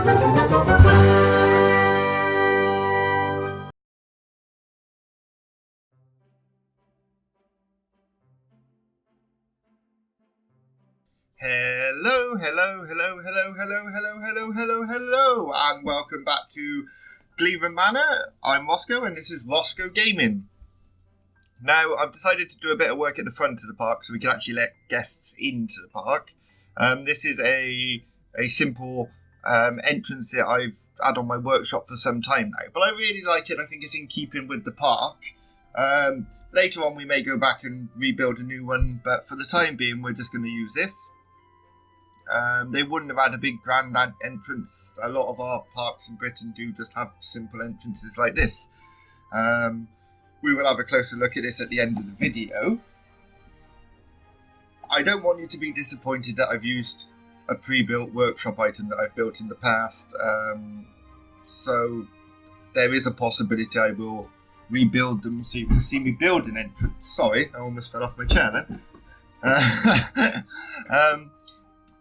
Hello, and welcome back to Glevum Manor. I'm Rossgo, and this is Rossgo Gaming. Now, I've decided to do a bit of work at the front of the park so we can actually let guests into the park. This is a simple entrance that I've had on my workshop for some time now, but I really like it. I think it's in keeping with the park. Later on, we may go back and rebuild a new one, but for the time being, we're just going to use this. They wouldn't have had a big grand entrance. A lot of our parks in Britain do just have simple entrances like this. We will have a closer look at this at the end of the video. I don't want you to be disappointed that I've used a pre-built workshop item that I've built in the past. So there is a possibility I will rebuild them so you can see me build an entrance. Sorry, I almost fell off my chair then.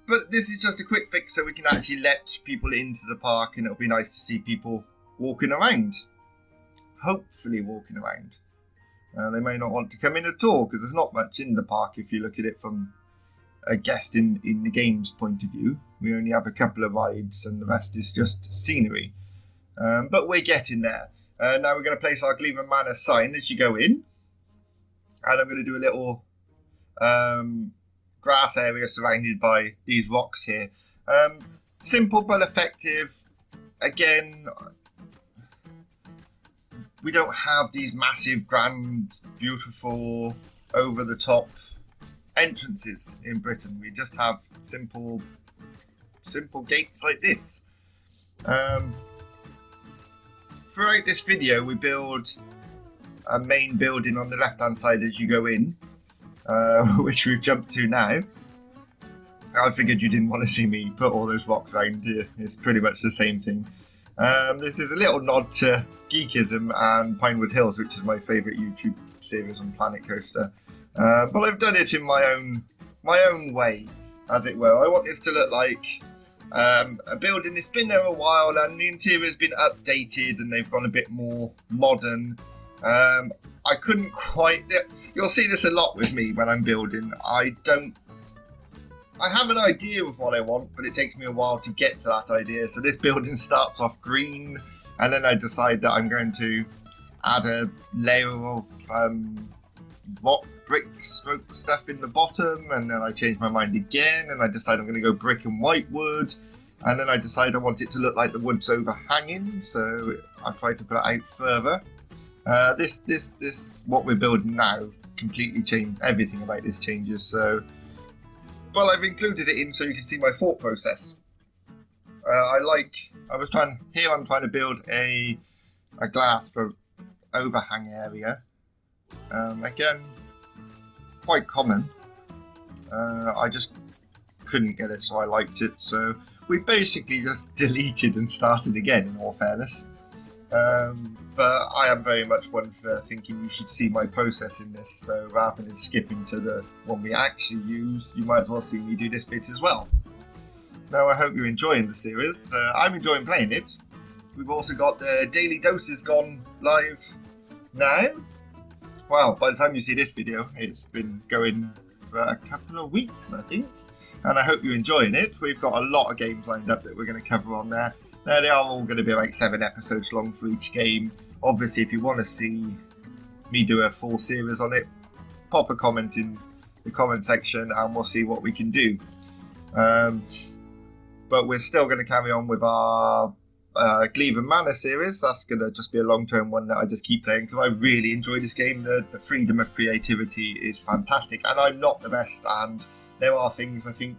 But this is just a quick fix so we can actually let people into the park, and it'll be nice to see people walking around. Hopefully walking around. They may not want to come in at all because there's not much in the park if you look at it from a guest in the game's point of view. We only have a couple of rides and the rest is just scenery. But we're getting there. Now we're going to place our Glevum Manor sign as you go in. And I'm going to do a little grass area surrounded by these rocks here. Simple but effective. Again, we don't have these massive, grand, beautiful, over-the-top entrances in Britain. We just have simple gates like this. Throughout this video, we build a main building on the left-hand side as you go in. Which we've jumped to now. I figured you didn't want to see me put all those rocks around here. It's pretty much the same thing. This is a little nod to Geekism and Pinewood Hills, which is my favourite YouTube series on Planet Coaster. But I've done it in my own way, as it were. I want this to look like a building that's been there a while and the interior's been updated and they've gone a bit more modern. I couldn't quite... You'll see this a lot with me when I'm building. I have an idea of what I want, but it takes me a while to get to that idea. So this building starts off green, and then I decide that I'm going to add a layer of rock, brick, stroke stuff in the bottom, and then I change my mind again, and I decide I'm going to go brick and white wood, and then I decide I want it to look like the wood's overhanging, so I try to put it out further. This what we're building now completely changed. Everything about this changes. So, well, I've included it in so you can see my thought process. I'm trying to build a glass for overhang area. Again, quite common. I just couldn't get it, so I liked it. So we basically just deleted and started again. In all fairness. But I am very much one for thinking you should see my process in this, so rather than skipping to the one we actually use, you might as well see me do this bit as well. Now, I hope you're enjoying the series. I'm enjoying playing it. We've also got the Daily Doses gone live now. Well, by the time you see this video, it's been going for a couple of weeks, I think. And I hope you're enjoying it. We've got a lot of games lined up that we're going to cover on there. Now, they are all going to be like 7 episodes long for each game. Obviously, if you want to see me do a full series on it, pop a comment in the comment section and we'll see what we can do. But we're still going to carry on with our Glevum Manor series. That's going to just be a long-term one that I just keep playing because I really enjoy this game. The freedom of creativity is fantastic, and I'm not the best, and there are things I think...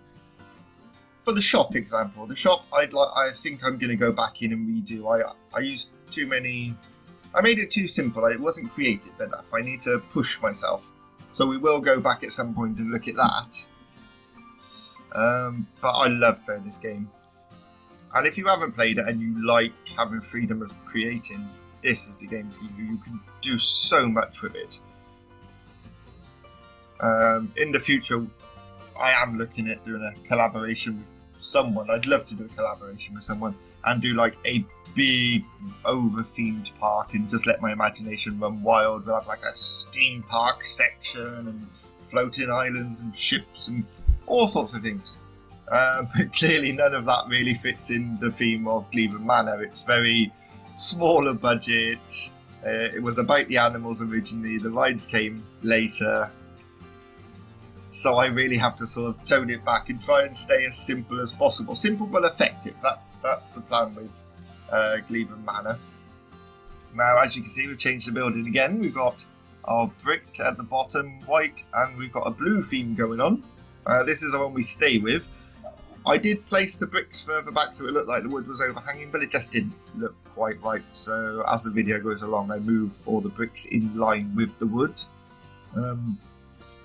For the shop example, I think I'm going to go back in and redo. I used too many... I made it too simple. It wasn't creative enough. I need to push myself. So we will go back at some point and look at that. But I love playing this game. And if you haven't played it and you like having freedom of creating, this is the game for you. You can do so much with it. In the future, I am looking at doing a collaboration with someone. I'd love to do a collaboration with someone and do like a big over-themed park and just let my imagination run wild. We'll have like a steam park section and floating islands and ships and all sorts of things. But clearly none of that really fits in the theme of Glevum Manor. It's very smaller budget. It was about the animals originally. The rides came later. So I really have to sort of tone it back and try and stay as simple as possible. Simple but effective. That's the plan with Glevum Manor. Now, as you can see, we've changed the building again. We've got our brick at the bottom, white, and we've got a blue theme going on. This is the one we stay with. I did place the bricks further back so it looked like the wood was overhanging, but it just didn't look quite right. So as the video goes along, I move all the bricks in line with the wood.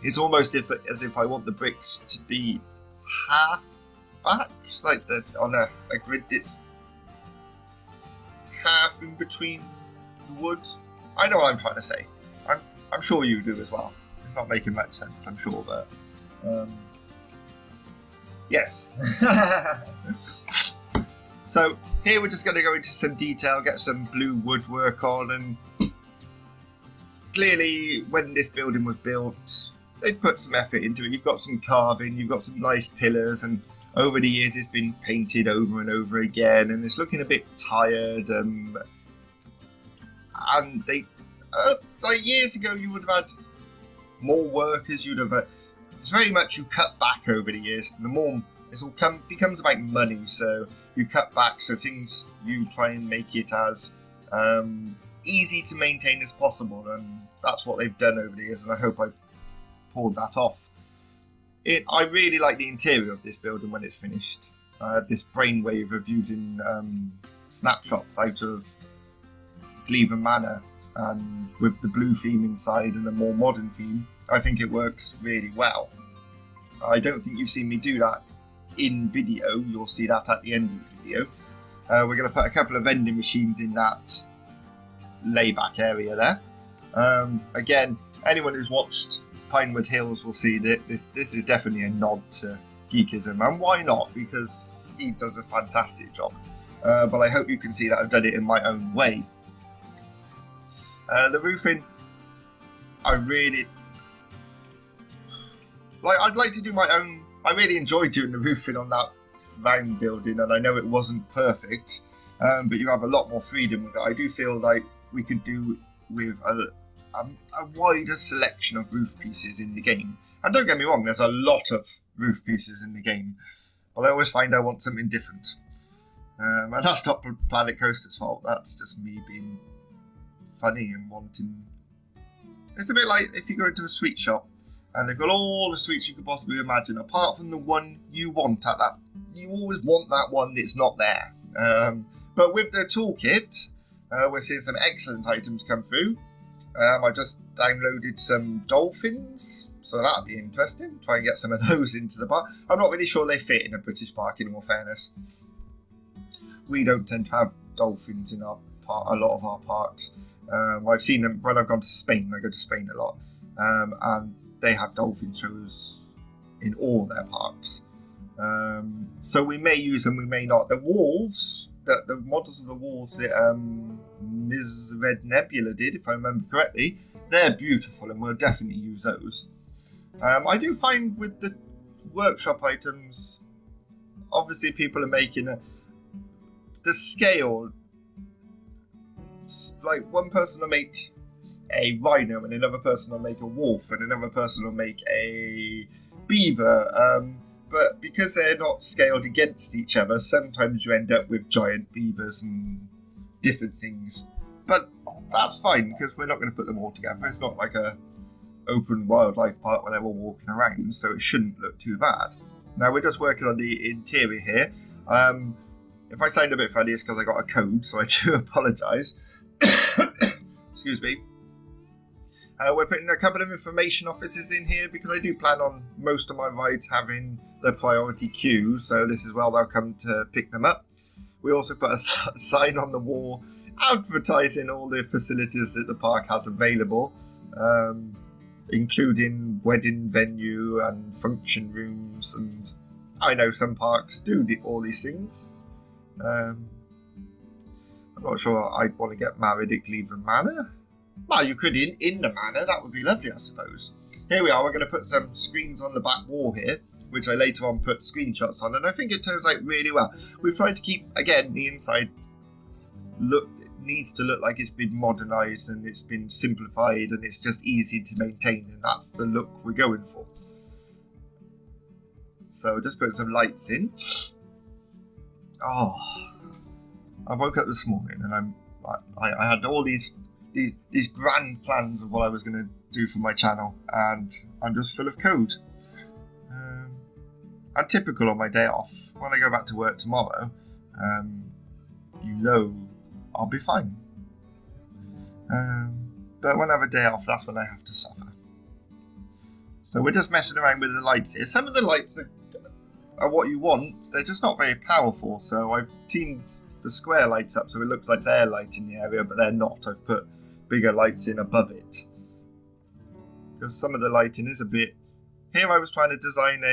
It's almost as if I want the bricks to be half back, like on a grid that's half in between the wood. I know what I'm trying to say. I'm sure you do as well. It's not making much sense, I'm sure, but yes. So here we're just going to go into some detail, get some blue woodwork on, and clearly when this building was built, they'd put some effort into it. You've got some carving, you've got some nice pillars, and over the years it's been painted over and over again, and it's looking a bit tired. And they, like years ago, you would have had more workers. You'd have. It's very much you cut back over the years. The more it all becomes about money, so you cut back. So things you try and make it as easy to maintain as possible, and that's what they've done over the years. And I hope I've pulled that off. I really like the interior of this building when it's finished. This brainwave of using snapshots out of Glevum Manor and with the blue theme inside and a more modern theme, I think it works really well. I don't think you've seen me do that in video. You'll see that at the end of the video. We're going to put a couple of vending machines in that layback area there. Again, anyone who's watched Pinewood Hills will see that this is definitely a nod to Geekism, and why not? Because he does a fantastic job. But I hope you can see that I've done it in my own way. The roofing, I really like. I'd like to do my own. I really enjoyed doing the roofing on that round building, and I know it wasn't perfect, but you have a lot more freedom with it. I do feel like we could do with a wider selection of roof pieces in the game. And don't get me wrong, there's a lot of roof pieces in the game, but I always find I want something different. And that's not Planet Coaster's fault, that's just me being funny and wanting... It's a bit like if you go into a sweet shop and they've got all the sweets you could possibly imagine, apart from the one you want at that. You always want that one that's not there. But with the toolkit, we're seeing some excellent items come through. I just downloaded some dolphins, so that'll be interesting. Try and get some of those into the park. I'm not really sure they fit in a British park, in all fairness. We don't tend to have dolphins in our park, a lot of our parks. I've seen them when I've gone to Spain. I go to Spain a lot, and they have dolphin shows in all their parks. So we may use them, we may not. The wolves, the models of the wolves that Ms. Red Nebula did, if I remember correctly, they're beautiful, and we'll definitely use those. I do find with the workshop items, obviously people are making the scale. Like one person will make a rhino, and another person will make a wolf, and another person will make a beaver. But because they're not scaled against each other, sometimes you end up with giant beavers and different things. But that's fine, because we're not going to put them all together. It's not like a open wildlife park where they're all walking around, so it shouldn't look too bad. Now we're just working on the interior here. If I sound a bit funny, it's because I got a code, so I do apologise. Excuse me. We're putting a couple of information offices in here because I do plan on most of my rides having the priority queue, so this is where they'll come to pick them up. We also put a sign on the wall advertising all the facilities that the park has available, including wedding venue and function rooms and I know some parks do all these things. I'm not sure I'd want to get married at Glevum Manor. Well, you could in the manor, that would be lovely, I suppose. Here we are, we're going to put some screens on the back wall here, which I later on put screenshots on, and I think it turns out really well. We've tried to keep, again, the inside needs to look like it's been modernised and it's been simplified and it's just easy to maintain, and that's the look we're going for. So just put some lights in. Oh, I woke up this morning and I had all these grand plans of what I was going to do for my channel, and I'm just full of code. And typical on my day off, when I go back to work tomorrow, you know I'll be fine. But when I have a day off, that's when I have to suffer. So we're just messing around with the lights here. Some of the lights are what you want, they're just not very powerful, so I've teamed the square lights up so it looks like they're lighting the area, but they're not. I've put bigger lights in above it, because some of the lighting is a bit... Here I was trying to design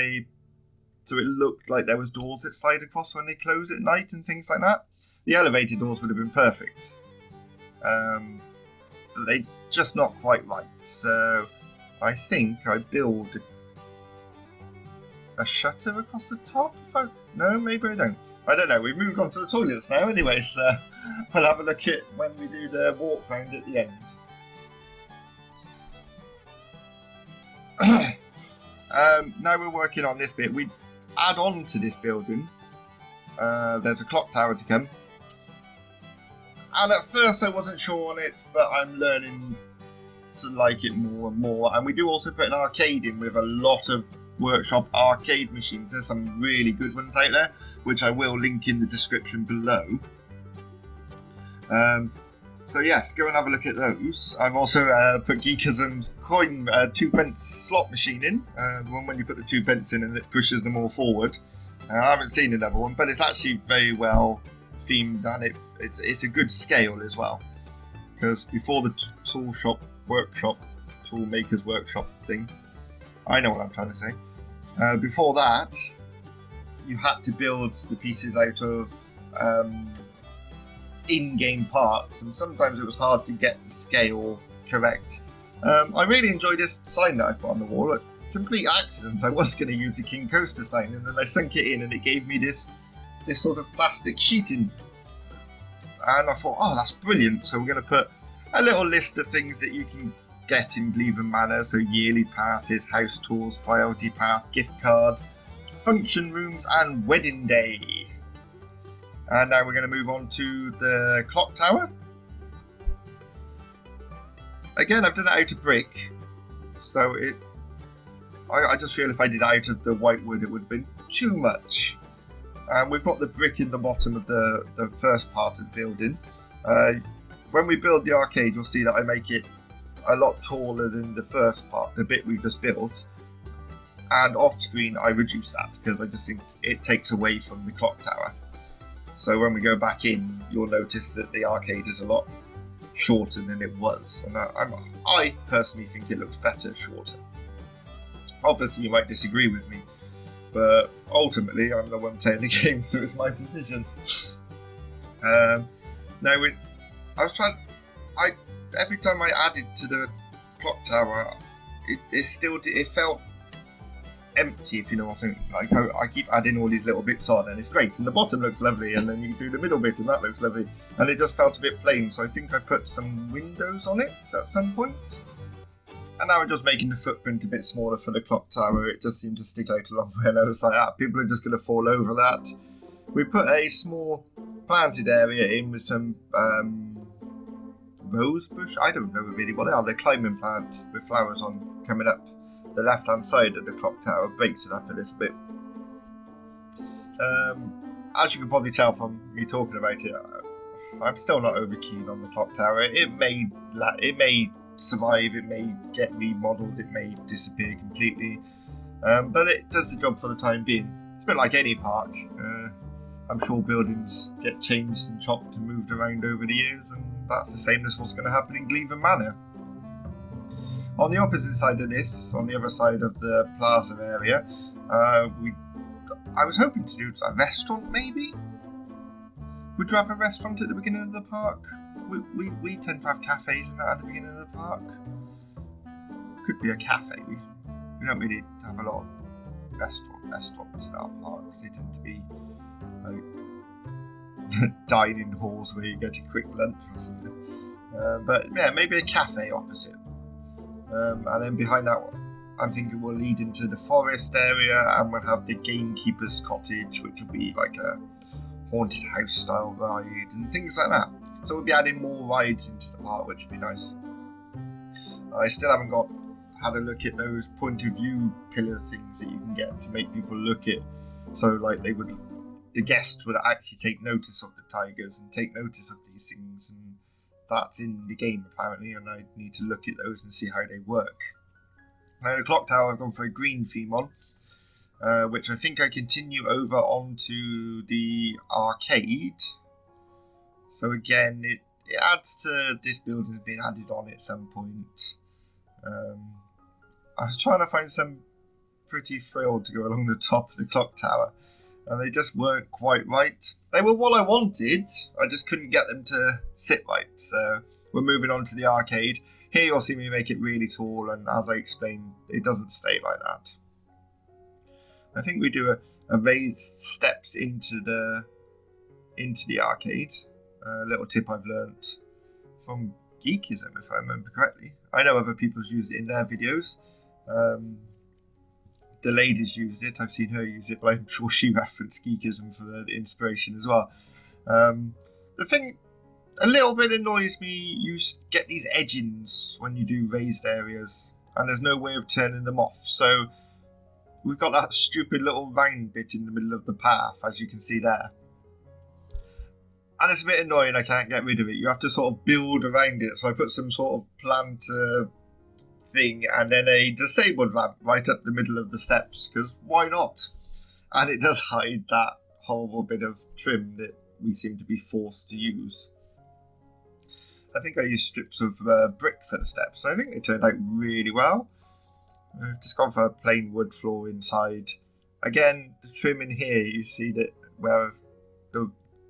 so it looked like there was doors that slide across when they close at night and things like that. The elevator doors would have been perfect, but they're just not quite right, so I think I build a shutter across the top? No, maybe I don't. I don't know. We've moved on to the toilets now anyway, so we'll have a look at when we do the walk round at the end. Now we're working on this bit. We add on to this building. There's a clock tower to come. And at first I wasn't sure on it, but I'm learning to like it more and more. And we do also put an arcade in with a lot of workshop arcade machines. There's some really good ones out there, which I will link in the description below. So yes, go and have a look at those. I've also put Geekism's coin 2p slot machine in, the one when you put the 2p in and it pushes them all forward. I haven't seen another one, but it's actually very well themed, and it's a good scale as well. Because before the tool maker's workshop thing, I know what I'm trying to say. Before that, you had to build the pieces out of in-game parts, and sometimes it was hard to get the scale correct. I really enjoyed this sign that I've got on the wall. A complete accident. I was going to use the King Coaster sign, and then I sunk it in, and it gave me this sort of plastic sheeting. And I thought, oh, that's brilliant. So we're going to put a little list of things that you can get in Glevum Manor, so yearly passes, house tours, priority pass, gift card, function rooms, and wedding day. And now we're going to move on to the clock tower. Again, I've done it out of brick, so I just feel if I did it out of the white wood, it would have been too much. And we've got the brick in the bottom of the first part of the building. When we build the arcade, you'll see that I make it a lot taller than the first part, the bit we just built. And off screen, I reduce that because I just think it takes away from the clock tower. So when we go back in, you'll notice that the arcade is a lot shorter than it was. And I personally think it looks better shorter. Obviously, you might disagree with me, but ultimately, I'm the one playing the game, so it's my decision. Every time I added to the clock tower, it felt empty, if you know what I mean. Like I keep adding all these little bits on, and it's great. And the bottom looks lovely, and then you do the middle bit, and that looks lovely. And it just felt a bit plain, so I think I put some windows on it at some point. And now we're just making the footprint a bit smaller for the clock tower. It just seemed to stick out a long way, and I was like, people are just going to fall over that. We put a small planted area in with some rose bush. I don't know really what they are. They're climbing plants with flowers on coming up the left-hand side of the clock tower. Breaks it up a little bit. As you can probably tell from me talking about it, I'm still not over keen on the clock tower. It may survive, it may get remodeled, it may disappear completely, but it does the job for the time being. It's a bit like any park. I'm sure buildings get changed and chopped and moved around over the years, and that's the same as what's going to happen in Glevum Manor. On the opposite side of this, on the other side of the plaza area, I was hoping to do a restaurant, maybe? Would you have a restaurant at the beginning of the park? We tend to have cafes and that at the beginning of the park. Could be a cafe. We don't really have a lot of restaurants in our parks. They tend to be like dining halls where you get a quick lunch or something. But yeah, maybe a cafe opposite. And then behind that one, I'm thinking we'll lead into the forest area and we'll have the gamekeeper's cottage, which will be like a haunted house style ride and things like that. So we'll be adding more rides into the park, which would be nice. I still haven't had a look at those point of view pillar things that you can get to make people look at. So like the guests would actually take notice of the tigers and take notice of these things, and that's in the game apparently, and I need to look at those and see how they work. Now the clock tower I've gone for a green theme on, which I think I continue over onto the arcade. So again, it adds to this building being added on at some point. I was trying to find some pretty frill to go along the top of the clock tower, and they just weren't quite right. They were what I wanted, I just couldn't get them to sit right. So we're moving on to the arcade. Here you'll see me make it really tall, and as I explained, it doesn't stay like that. I think we do a raised steps into the arcade. A little tip I've learnt from Geekism, if I remember correctly. I know other people's used it in their videos. The lady's used it, I've seen her use it, but I'm sure she referenced Geekism for the inspiration as well. The thing a little bit annoys me, you get these edgings when you do raised areas, and there's no way of turning them off. So we've got that stupid little round bit in the middle of the path, as you can see there. And it's a bit annoying, I can't get rid of it. You have to sort of build around it. So I put some sort of planter thing and then a disabled ramp right up the middle of the steps, because why not? And it does hide that horrible bit of trim that we seem to be forced to use. I think I used strips of brick for the steps, so I think it turned out really well. I've just gone for a plain wood floor inside. Again, the trim in here, you see that where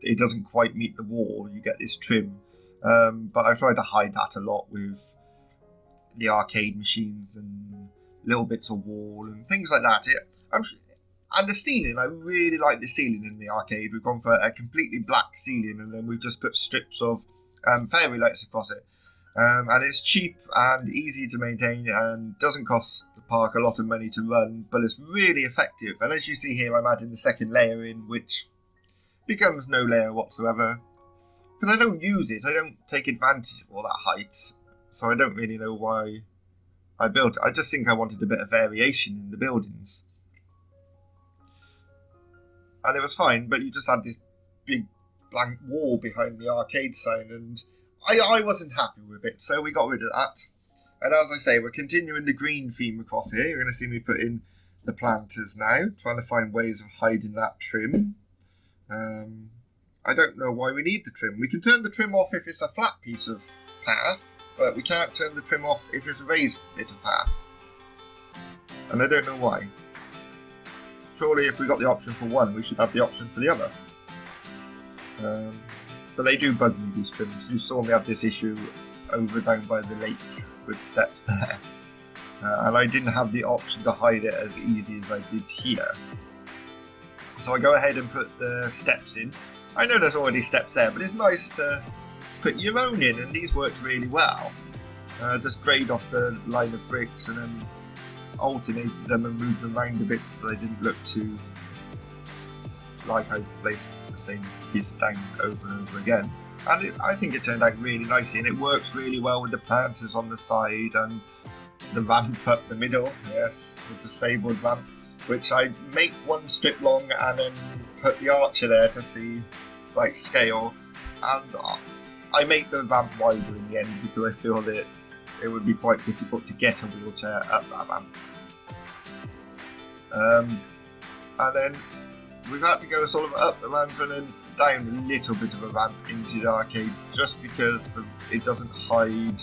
it doesn't quite meet the wall, you get this trim. But I've tried to hide that a lot with the arcade machines and little bits of wall and things like that. And the ceiling, I really like the ceiling in the arcade. We've gone for a completely black ceiling, and then we've just put strips of fairy lights across it. And it's cheap and easy to maintain and doesn't cost the park a lot of money to run, but it's really effective. And as you see here, I'm adding the second layer in, which becomes no layer whatsoever. Because I don't use it, I don't take advantage of all that height, so I don't really know why I built it. I just think I wanted a bit of variation in the buildings. And it was fine, but you just had this big blank wall behind the arcade sign, and I wasn't happy with it, so we got rid of that. And as I say, we're continuing the green theme across here. You're going to see me put in the planters now, trying to find ways of hiding that trim. I don't know why we need the trim. We can turn the trim off if it's a flat piece of path, but we can't turn the trim off if it's a raised bit of path. And I don't know why. Surely if we got the option for one, we should have the option for the other. But they do bug me, these trims. You saw me have this issue over down by the lake with steps there. And I didn't have the option to hide it as easy as I did here. So I go ahead and put the steps in. I know there's already steps there, but it's nice to put your own in, and these worked really well. Just grade off the line of bricks and then alternated them and moved them around a bit so they didn't look too like I placed the same piece down over and over again. And I think it turned out really nicely, and it works really well with the planters on the side and the ramp up the middle. Yes, the disabled ramp, which I make one strip long and then put the archer there to see like scale, and I make the ramp wider in the end because I feel that it would be quite difficult to get a wheelchair up that ramp. And then we've had to go sort of up the ramp and then down a little bit of a ramp into the arcade, just because it doesn't hide.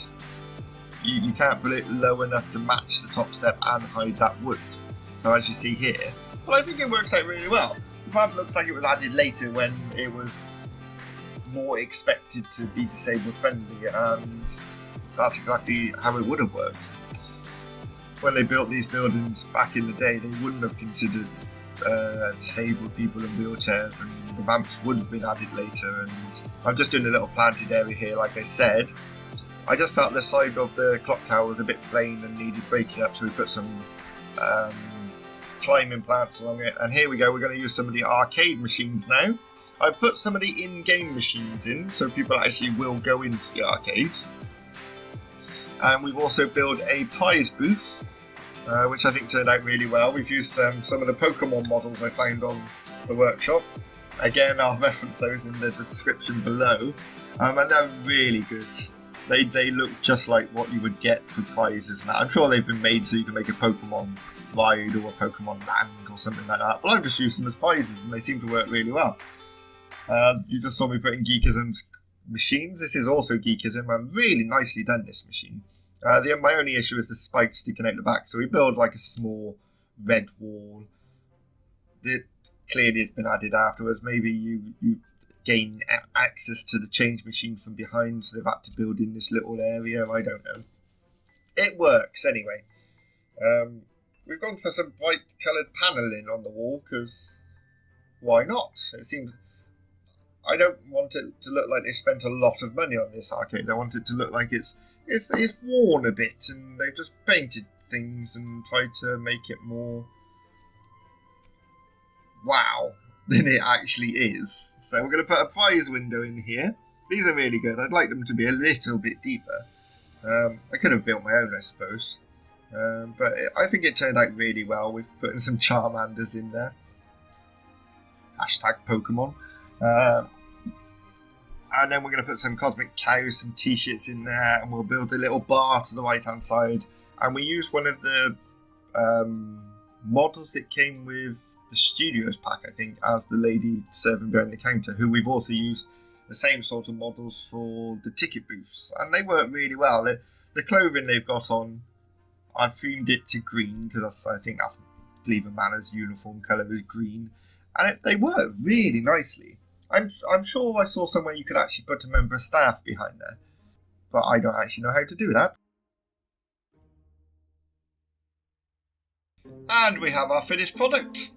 You can't put it low enough to match the top step and hide that wood. So as you see here, Well, I think it works out really well. The ramp looks like it was added later when it was more expected to be disabled friendly, and that's exactly how it would have worked. When they built these buildings back in the day, they wouldn't have considered disabled people in wheelchairs, and the ramps would have been added later. And I'm just doing a little planted area here, like I said. I just felt the side of the clock tower was a bit plain and needed breaking up, so we put some climbing plants along it. And here we go, we're going to use some of the arcade machines now. I've put some of the in-game machines in, so people actually will go into the arcade. And we've also built a prize booth, which I think turned out really well. We've used some of the Pokemon models I found on the workshop. Again, I'll reference those in the description below. And they're really good. They look just like what you would get for prizes now. I'm sure they've been made so you can make a Pokemon ride or a Pokemon land or something like that. But I've just used them as prizes and they seem to work really well. You just saw me putting Geekism's machines. This is also Geekism, and really nicely done, this machine. My only issue is the spikes sticking out the back, so we build like a small red wall. It clearly has been added afterwards. Maybe you gain access to the change machine from behind, so they've had to build in this little area. I don't know. It works anyway. We've gone for some bright coloured panelling on the wall because why not? It seems. I don't want it to look like they spent a lot of money on this arcade. I want it to look like it's worn a bit, and they've just painted things and tried to make it more wow than it actually is. So we're going to put a prize window in here. These are really good. I'd like them to be a little bit deeper. I could have built my own, I suppose. I think it turned out really well. We've put in some Charmanders in there. Hashtag Pokemon. And then we're going to put some Cosmic Cows, some t-shirts in there, and we'll build a little bar to the right-hand side. And we used one of the models that came with the Studios pack, I think, as the lady serving behind the counter, who we've also used the same sort of models for the ticket booths. And they work really well. The clothing they've got on, I've themed it to green, because I think that's Glevum Manor's uniform colour is green. And they work really nicely. I'm sure I saw somewhere you could actually put a member of staff behind there, but I don't actually know how to do that. And we have our finished product.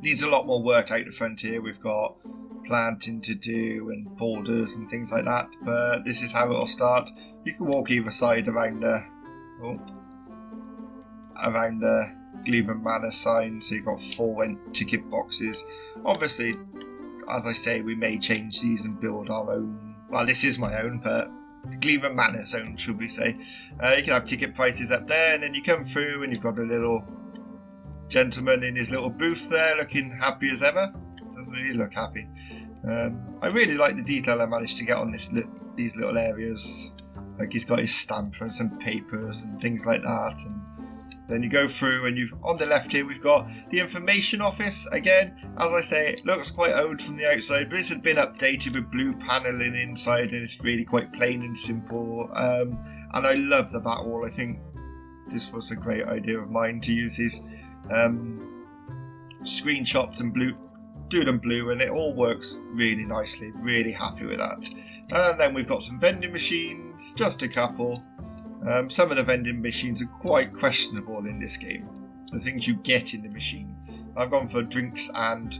Needs a lot more work out the front here. We've got planting to do and borders and things like that, but this is how it'll start. You can walk either side around the Glevum Manor sign, so you've got 4 ticket boxes. Obviously, as I say, we may change these and build our own. Well, this is my own, but Glevum Manor's own, should we say. You can have ticket prices up there, and then you come through and you've got a little gentleman in his little booth there looking happy as ever. Doesn't he look happy? I really like the detail I managed to get on these little areas. Like he's got his stamp and some papers and things like that. And then you go through and on the left here we've got the information office. Again, as I say, it looks quite old from the outside, but this had been updated with blue panelling inside, and it's really quite plain and simple. And I love the bat wall. I think this was a great idea of mine to use these screenshots and do them blue, and it all works really nicely. Really happy with that. And then we've got some vending machines, just a couple. Some of the vending machines are quite questionable in this game, the things you get in the machine. I've gone for drinks and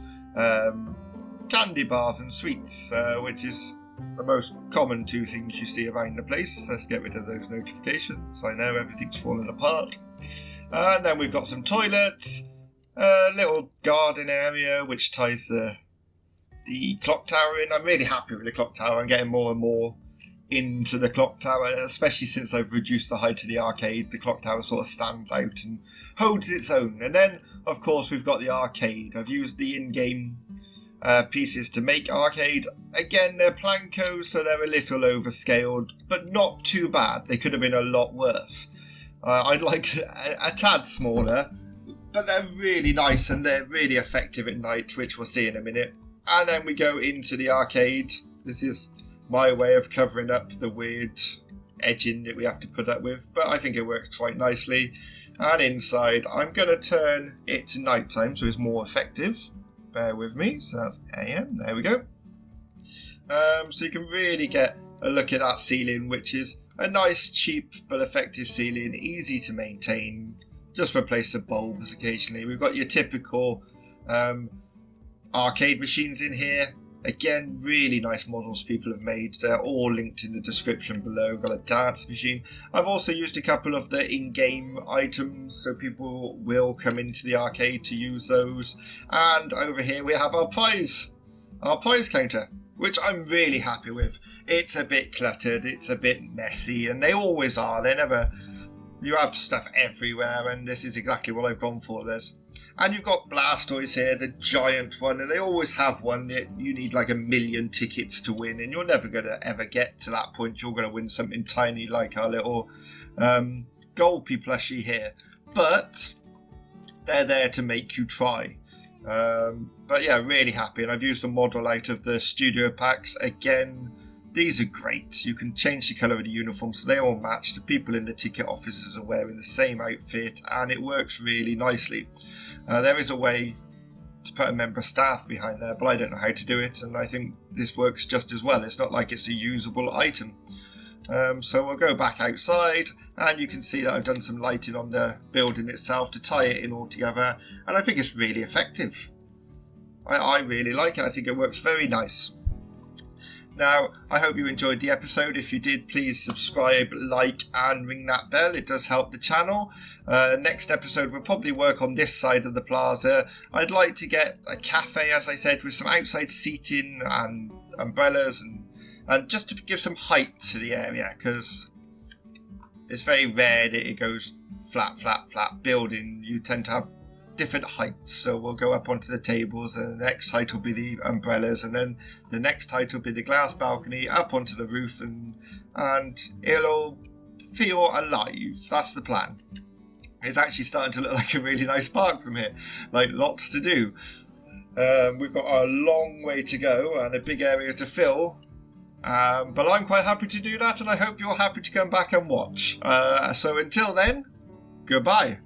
candy bars and sweets, which is the most common 2 things you see around the place. Let's get rid of those notifications. I know everything's falling apart. And then we've got some toilets, a little garden area which ties the clock tower in. I'm really happy with the clock tower. I'm getting more and more into the clock tower, especially since I've reduced the height of the arcade. The clock tower sort of stands out and holds its own. And then, of course, we've got the arcade. I've used the in-game pieces to make arcade. Again, they're Plancos, so they're a little overscaled, but not too bad. They could have been a lot worse. I'd like a tad smaller, but they're really nice and they're really effective at night, which we'll see in a minute. And then we go into the arcade. This is my way of covering up the weird edging that we have to put up with, but I think it works quite nicely. And inside, I'm going to turn it to nighttime so it's more effective. Bear with me. So that's AM. There we go. So you can really get a look at that ceiling, which is a nice, cheap but effective ceiling, easy to maintain. Just replace the bulbs occasionally. We've got your typical arcade machines in here. Again, really nice models people have made. They're all linked in the description below. Got a dance machine. I've also used a couple of the in-game items, so people will come into the arcade to use those. And over here we have our prize counter, which I'm really happy with. It's a bit cluttered, it's a bit messy, and they always are. They're never... You have stuff everywhere, and this is exactly what I've gone for. And you've got Blastoise here, the giant one, and they always have one that you need like 1 million tickets to win, and you're never going to ever get to that point. You're going to win something tiny like our little Golpy plushie here. But they're there to make you try. But yeah, really happy, and I've used a model out of the studio packs. Again, these are great. You can change the colour of the uniform so they all match. The people in the ticket offices are wearing the same outfit, and it works really nicely. There is a way to put a member of staff behind there, but I don't know how to do it, and I think this works just as well. It's not like it's a usable item. So we'll go back outside, and you can see that I've done some lighting on the building itself to tie it in all together, and I think it's really effective. I really like it. I think it works very nice. Now, I hope you enjoyed the episode. If you did, please subscribe, like, and ring that bell. It does help the channel. Next episode, we'll probably work on this side of the plaza. I'd like to get a cafe, as I said, with some outside seating and umbrellas, and just to give some height to the area, because it's very rare that it goes flat building. You tend to have different heights, so we'll go up onto the tables, and the next height will be the umbrellas, and then the next height will be the glass balcony up onto the roof, and it'll feel alive. That's the plan. It's actually starting to look like a really nice park from here, like lots to do. We've got a long way to go and a big area to fill, but I'm quite happy to do that, and I hope you're happy to come back and watch. So until then, goodbye.